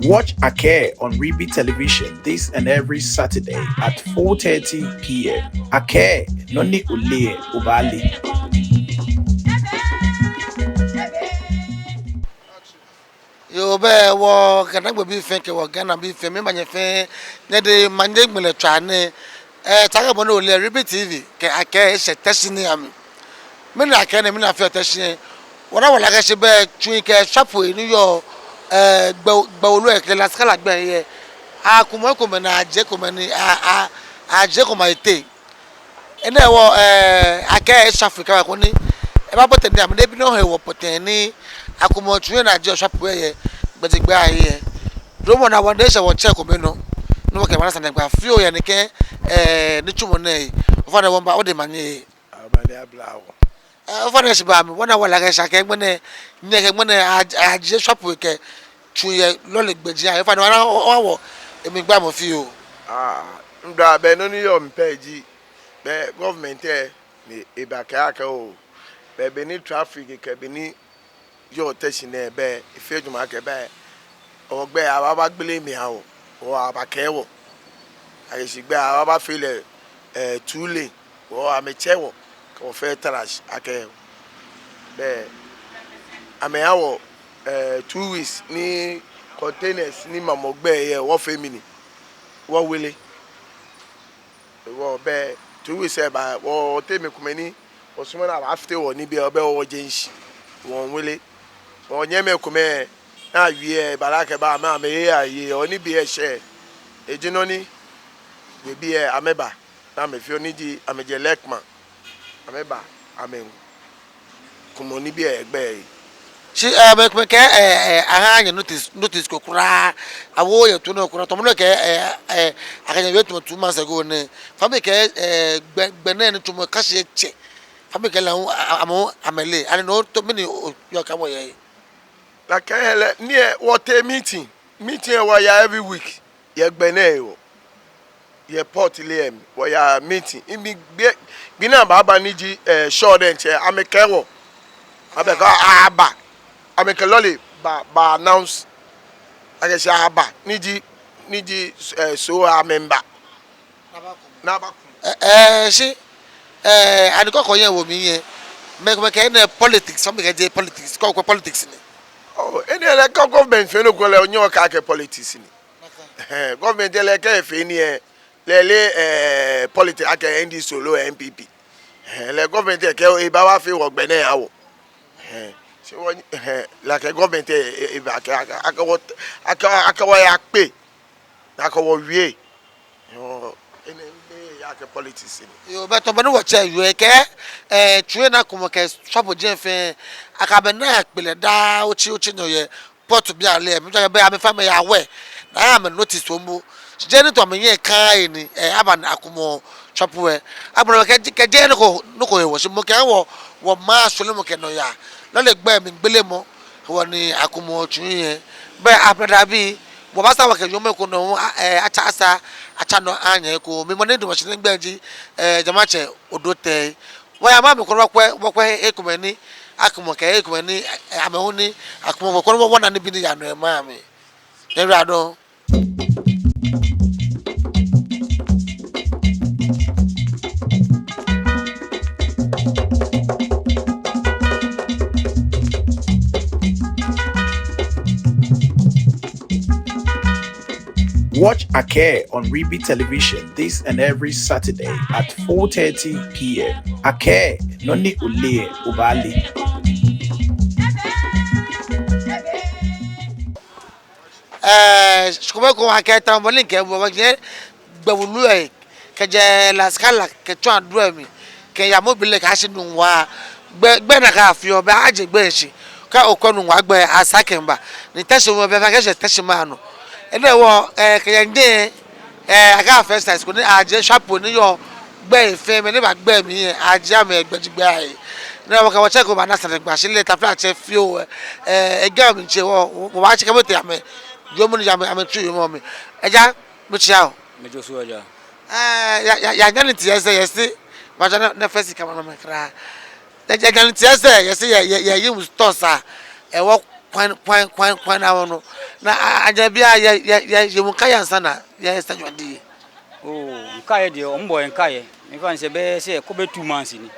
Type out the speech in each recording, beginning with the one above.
Watch Ake on Reeby Television this and every Saturday at 4:30 p.m. Ake Noni Ule Ubali. Yo be wo kana gbe bi fe ke wo Ghana bi fe me manye fe ne de manye gbele twane taga bono le Reeby TV ke Ake se Teshie ni am me na Ake ne me na fe Teshie wala ga se be tun ke shapo ni yo gba olu e ke la skala gbe ye a kumo ko me na aje ko me ni aje ko ma ite ene wo Ake South Africa ko ni e ba poten am de bi no he wo poten ni akumo tun na aje shapo ye gbedegbe aye romo na one day se wo check ko me no no ke mara san gba fio ye ni ke ni tumo na e fa na won ba o de manye abale ablawo for the Shibam, one hour like I shake when I just shop with a 2 year lolly beja. If I know a big bam of you. Mbra be no ni yom peji be government ni ibaka o be be ni traffic ke be ni yo Teshie na be ifejuma ke be o gbe aba gbele mi ha o abaka wo aye si gbe aba feel 2 lane o amechewo o fe trash Ake be ameawo 2 weeks ni containers ni mamogbe ye wo femini wo wele wo be 2 weeks e ba wo temi kumeni o sumo na after wo ni be obe wo jenshi wo wele wo nyeme kume na wie baraka ba ma me aye oni bi e she ejino ni we bi e ameba na me fi oni di ameje lekman ameba amen kumoni bi egbe She make ke ahanya notice ko kura awo ye to no kura to mo ke akanya we to 2 months ago ne fa me ke gbe na ni to mo ka se che fa me ke la amo amele ani no to me ni yo ka mo ye la ka hele ni what meeting wa ya every week ye gbe na e ye port lem wa ya meeting imi bi na baba ni ji show den che amekewo abeka aba amekeloli ba announce agesi aba ni ji so a member na ba she ani ko ko yen wo mi yen me ke na politics some ke politics ko politics ni oh any ele government fe no ko le onyo ka ke politics ni government ele ke fe ni lele politics ake ndi solo MPP le government ke e ba wa fe wo gbe na yawo se won like government e ba aka wa ya pe aka wo wie yo ene ya ke politics ni yo beto bani wo che yo ke tue na komo ke swapo je fe aka be na pele da ochi no ye port bi ale mi ja be am fa me ya we na am notice o mu je ni to me ye kan ni aba na akomo swapo e abro ke je no ko ye wo se mo ke wo ma so le mo ke no ya lo le gbe mi gbele mo wo ni akomo tun ye be abra bi bo ba sa wa ke yo me ko no acha asa acha no anya ko mi mo ne do machine gbanji jamache odote wa ya ma mi ko wo e ko mani akomo ke e ko mani amehuni akomo ko wo na ni bi ni ya no e ma mi ne rado Watch Ake on Reeby Television this and every Saturday at 4:30 p.m. Ake Noni Ule Ubali. Shkome ko Ake tambolin ke bo je gbawulu e ke je la skala ke to aduro mi ke ya mobile ka se Nungua gbe na ka fi oba aje gbe nsi ka okọ Nungua gbe asakemba ni Teshie mo be fa ke se Teshie ma no ene wo ke yende aga first time ko ni aje shapo ni yo gbe ife me ni ba gbe mi aje am egbejigbe aye na wo ka wo check o ba na san gba se le ta flat che fi o ega mi che wo ba che ke mo te ame yo mo ni ame tu yo mo mi eja mo chia o me jo so aja ya nyani ti yesi ma jana na first kama no me kra ya nyani ti yesi ye yi mu store sa e wo kwan na wo no na ajabia ye mukaya sana ya stajwadi oh nkaye de ombo nkaye mfa nse be se ko be 2 months ni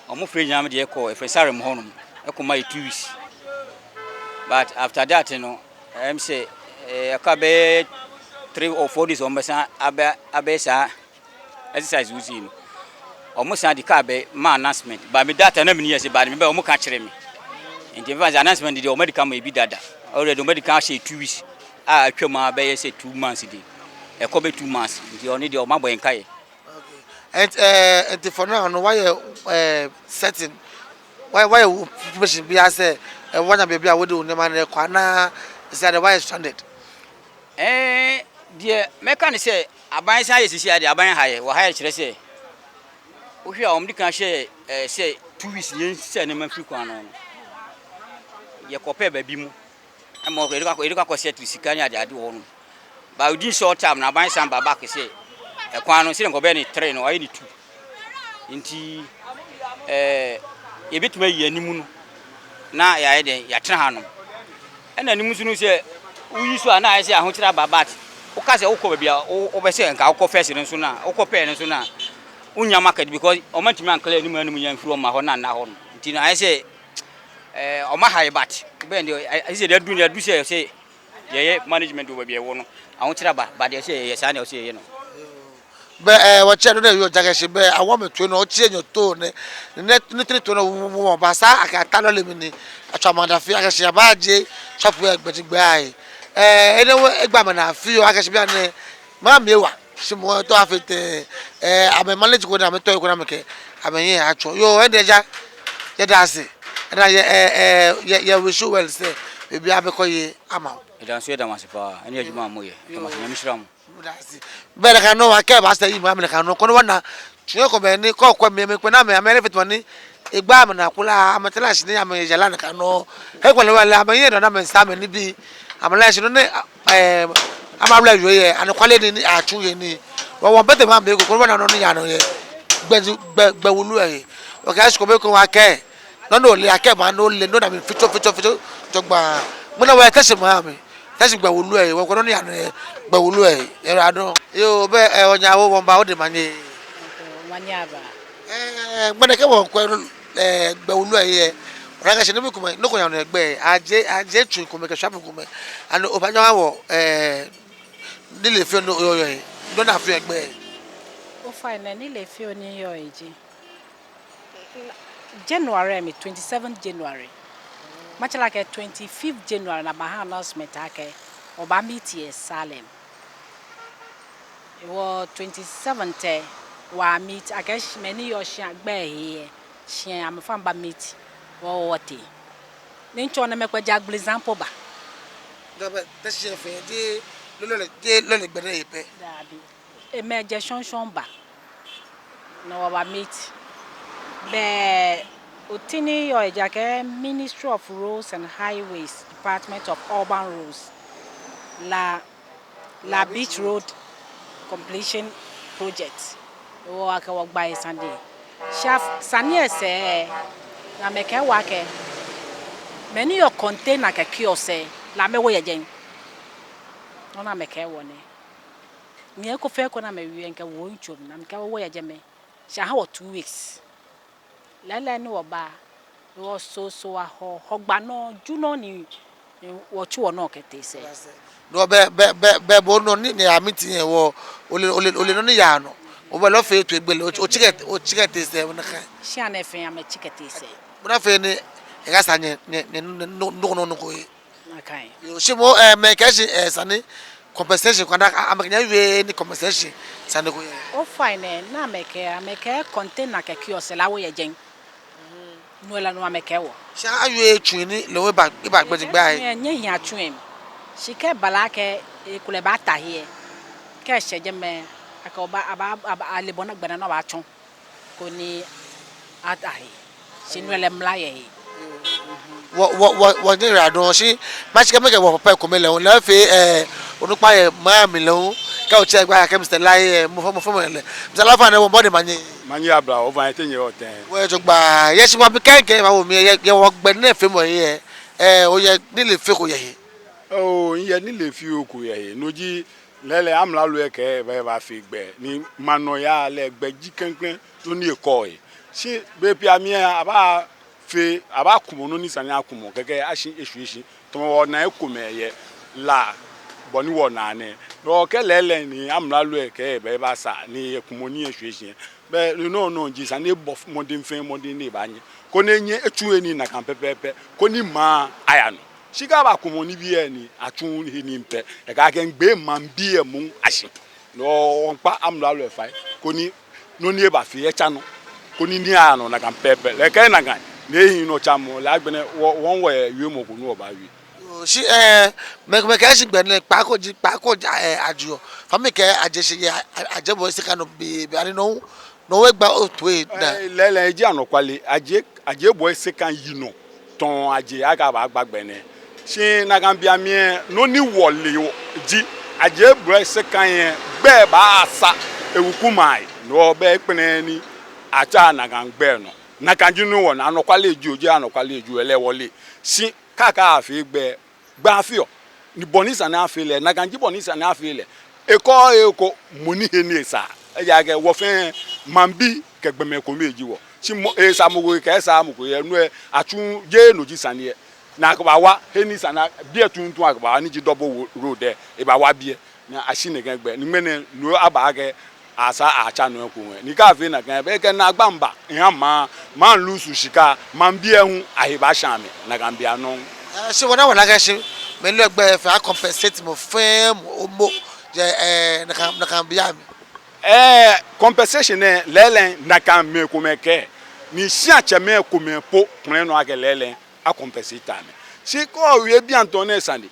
omo free nyam de ko e sare mo honum e ko mai 2 weeks but after that no em say ka be 3 or 4 days omo sa abe sa exercise we see no omo sa di ka be ma announcement ba me data na me ni yesi ba me be omo ka kire me nti mfa announcement di omo di ka ma ebi dada already omo di ka share 2 weeks a atwa be say 2 months di e ko be 2 months nti oni di omo boy nkaye. And for now no why setting why pushing be as one baby I would do no man kwana said why stranded dear mechanic say aban say is here the aban high or high chere say o hwe om di kan share say 2 weeks yen say na man free kwan no ye kope ba bi mu e mo ko ko set sika ni ade wo no ba within short time na aban san ba back say e kwan no sire ko be ni 3 no ayi ni 2 nti ye bituma yi animu no na ya de ya tena ha no e na animu sunu se uyi so na ayi se ahokira babat o ka se o ko bia o be se nka o ko first no so na o ko pe no so na unya market because o mantimi an clear animu animu yan furu ma ho na na ho no nti na ayi se o ma high bat be ndi ayi se de du se ye management o bia wo no ahokira ba de se ye sa na o se ye no be what you know you jagashi be I want me to know change your tone net to know basa aka talo lemini atwamanda fi aka shia baaje shop we gbegbe ai anyway egba na fi o aka shia ne ma mewa shimo to afete ame manage ko na me to ko na me ke ame yin acho yo e deja ye dase na ye we show well say be abeko ye ama idan so da masifa ene ajuma moye kama nyamishiramu bere kan no ake ba say ma me kan no kono wana tun ko be ni ko me pe na me amere fit money igba am na kula amatela shi ni am yela kan no e ko le wala am yin na me sa me ni bi amala shi no ne amabla yo ye an kwale ni atun ye ni wo bete ma be ko wana no ni ya no ye gbe wulu e o ka shi ko be ko ake no le ake ma no le no na me fito to gba mo na wa tese ma me tese gba wulu e wo ko no ya no gba wulu e era do yo be onya wo won ba o de manye Wanyaba. Gbene ke won ko gba wulu e ye ora ka se no bi kuma no ko ya no egbe aje tun ko me ke shop ko me and o ba nya wo ni le fe no yo ye do na fe egbe O fine ni le fi oni yo eji. January 27th January. Much like a 25th January na Baha announcement ake oba meet here Salem. It was 27th wa meet against many your shan gbe here. She am from ba meet wo wote. Nincho na mekwa jag example ba. do be tese fe de lo le gbere ipe Dabi. E meje shon ba. No wa meet. Be Utini or Jake Ministry of Roads and Highways, Department of Urban Roads, La Beach Road Completion Project. Oh, I can walk by Sunday. Chef Sanya say, na make a wake. Many your contain like a kiosk, la me way again. No, na make a one. Near Cofair Kona may and can won't you, and can away a jemme. Shall 2 weeks. Lele no ba wo so a hogba no juno ni wo chu no kete se no be bo no ni amiti yen wo ole no ni ya no o be lo fe to egbele o chikete se wona kan sha na fe am chikete se wona fe ni e ga sanye no ko yi akai yo shimo me ka shi sane compensation kwanda amanya we ni compensation sane ko yi o fine na make container ke kiosk la wo ye gen no la no make wo sha ayo twini le we ba gbegbe ai nye hia twem shike balake e kule ba ta here ke sheje me aka oba aba alebona gbana no ba chon ko ni atahi sinwele mlaye wo ni radon si ma shike me ke wo papa ko me le on la fe onupa ye ma mi le on ka o che gba ka Mr. Lai mo fo mo le Mr. Lafa na wo body manye abla o van tenye o ten we to gba yes mo bi kan ke ma wo mi ye wo gbe na fe mo ye o ye ni le fe ko ye Oh, ye ni le fi oku ye no ji lele amla lo e ke ba fi gbe ni mano ya le gbe ji kankan to ni eko e si be pia mi aba fe aba kumo no ni sani akumo keke ashi esuishi to wo na ekume ye la boni wo na ne ro ke lele ni amla lo e ke ba sa ni ekumo ni esuishi be no ji sani bof modin fe modin ni ba nye ko ne nye etu eni na kan pepepe ko ni ma aya no shika ba kumo ni bi eni atun ni mpe e ka ke ngbe man bi e mu ashi no onpa amla lo e fa ko ni no ni e ba fi e cha no ko ni ano na kan pepe le ke na kan ne yin no cha mo la gbene won we wi mo ko no ba wi si me ka si gbe ne pa ko ajo fa me ke aje se ye aje bo se kan be ani no we gba otu e da le ji anokwale aje bo se kan yi no ton aje aga ba gbagbe ne si na kan bia mi no ni wole ji aje bo se kan yen gbe ba asa ewuku mai no be pene ni acha na kan gbe no na kan ji no wona anokwale ji oje anokwale ji ele wole si kaka afi gba afio ni bonisa na afile na kan ji bonisa na afile eko moni he ni sa ya ge wo fe mambi ke gbeme ko meji wo si sa mo go ke sa mo ko ye nu atun je no ji sane na ka ba wa he ni sana bia tuntun aka ba ni ji double road e ba wa bia na ashi ne gbe ni mene no aba ge asa acha no ko ni ka fe na kan be ke na gbamba yan man lusu shika man bia hu ahiba shame na kan bia no se wona ga se me lo gbe fa compensate mo fe mo je na kan bia mi compensation lele na kan me ko me ke ni si ache me ko me po pren no age lele a compensate me si ko we bi antone sande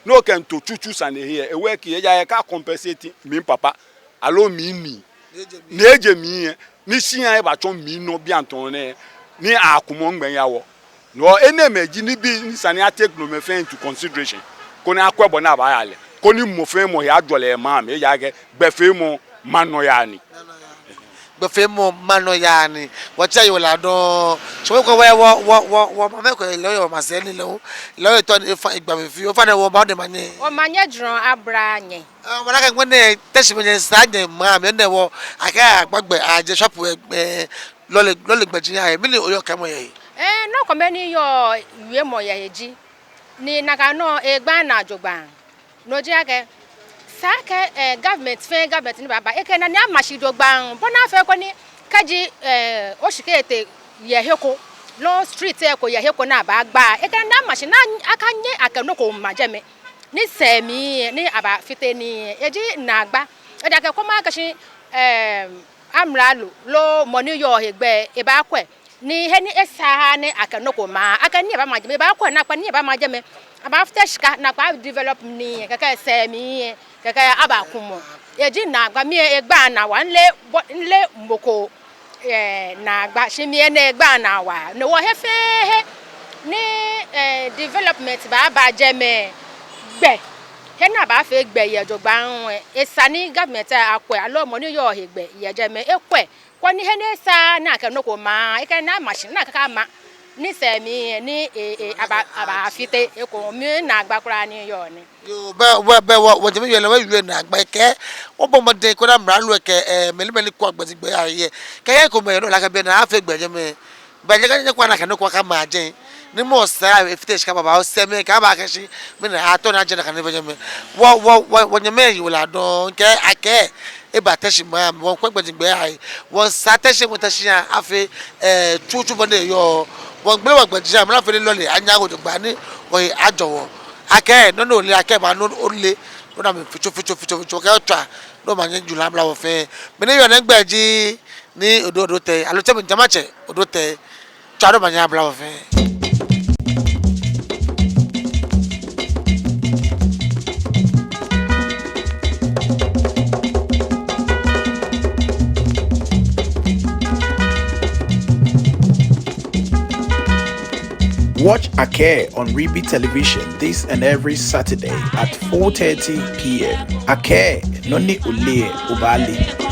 no kan to chuchu sande here e work ye ya ka compensate mi papa alo mi neje mi ni si an e ba chon mi no bi antone ni akumo ngben ya wo no enemeji ni bi ni sane a take no me fe into consideration ko ni akwebo na ba ya le ko ni mo fe mo ya jole ma me ya ge gbe fe mo mano ya ni gbe fe mo mano ya ni wo che yo la don so ko we wo ma me ko lo yo ma se ni lo to igba me fi o fa na wo ba de ma ni o ma nye dron abra nye o na ka ngwe ne Teshie me sa nye ma me ne wo aka gbagbe aje shop lo le gbeji ya mi le oyo ka mo ye no ko me ni yo iwe mo ye ji ni na ka no egba na ajogba no ji ake sake government ni baba eke na ni amashido gban bona fe ko ni kaji o shikete ye heko lo street e ko ye heko na ba gba eke na amashi na akanye akano ko majeme ni semi ni aba fite ni eji na gba e da ke ko ma kashi amralu lo money yo hegbe e ba kwe ni he ni esa ni akano ko ma akani ba majeme ba kwe na pa ni ba majeme aba after shika na pa develop ni kaka semi kaka aba kumo eji na gba mi egba na wa nle mboko na gba shimi na egba na wa no wo hefe ni development ba jeme gbe he na ba fe gbe ye jogba nwe esani government akwe alo mo ni yo hegbe ye jeme ekwe kwa ni he ne sa na ka no ko ma e ka na machine na kaka ma ni semi ni aba fite eko mi na agba kura ni yo ni yo be wo je mi yo le we na agba ke wo bo mo de ko na mra lu ke meli ko agba ti gbe aye ke ye ko me no la ka be na afa gbe je me ba je ka kwa na ka no kwa ka ma je ni mo sa fite shika baba o se me ka ba ka shi me na ato na je na ka ne be je me wo nye me yo la don ke ake e ba Teshie ma wo kwa gbe ti gbe aye wo sa Teshie mo Teshie afi chuchu bo de yo won gbe wa gbeji am la fe lole anya go gba ni o ajowo ake no le ake ba no le no na me ficho ke twa no ma nju la bla wo fe me ne yo na gbeji ni odo te alo te me jamache odo te twa no ma nya bla wo fe Watch Ake on Reeby Television this and every Saturday at 4:30 p.m. Ake, Noni Ule Ubali.